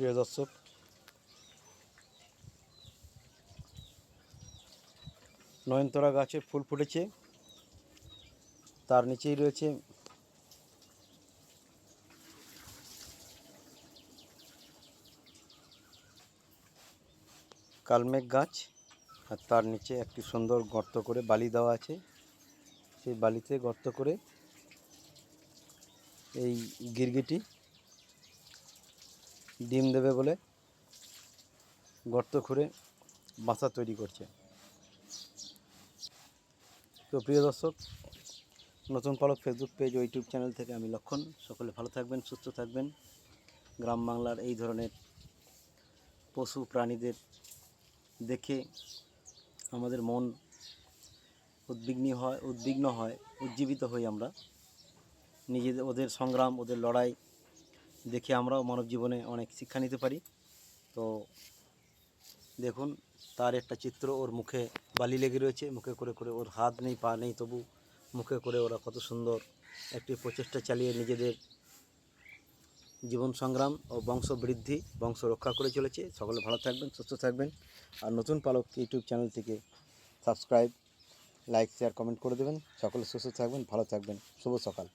প্রিয় দর্শক, নয়নতারা গাছে ফুল ফুটেছে, তার নিচেই রয়েছে কালমেঘ গাছ, আর তার নিচে একটি সুন্দর গর্ত করে বালি দেওয়া আছে। সেই বালিতে গর্ত করে এই গিরগিটি ডিম দেবে বলে গর্ত খুঁড়ে বাসা তৈরি করছে। তো প্রিয় দর্শক, নতুন পালক ফেসবুক পেজ ও ইউটিউব চ্যানেল থেকে আমি লক্ষণ। সকলে ভালো থাকবেন, সুস্থ থাকবেন। গ্রাম বাংলার এই ধরনের পশু প্রাণীদের দেখে আমাদের মন উদ্বিগ্ন হয়, উজ্জীবিত হই। আমরা নিজেদের ওদের সংগ্রাম, ওদের লড়াই দেখে আমরাও মানব জীবনে অনেক শিক্ষা নিতে পারি। তো দেখুন, তার একটা চিত্র, ওর মুখে বালি লেগে রয়েছে, মুখে করে করে, ওর হাত নেই, পা নেই, তবু মুখে করে ওরা কত সুন্দর একটি প্রচেষ্টা চালিয়ে নিজেদের জীবন সংগ্রাম ও বংশ বৃদ্ধি, বংশ রক্ষা করে চলেছে। সকলে ভালো থাকবেন, সুস্থ থাকবেন। আর নতুন পালক ইউটিউব চ্যানেল থেকে সাবস্ক্রাইব, লাইক, শেয়ার, কমেন্ট করে দেবেন। সকলে সুস্থ থাকবেন, ভালো থাকবেন। শুভ সকাল।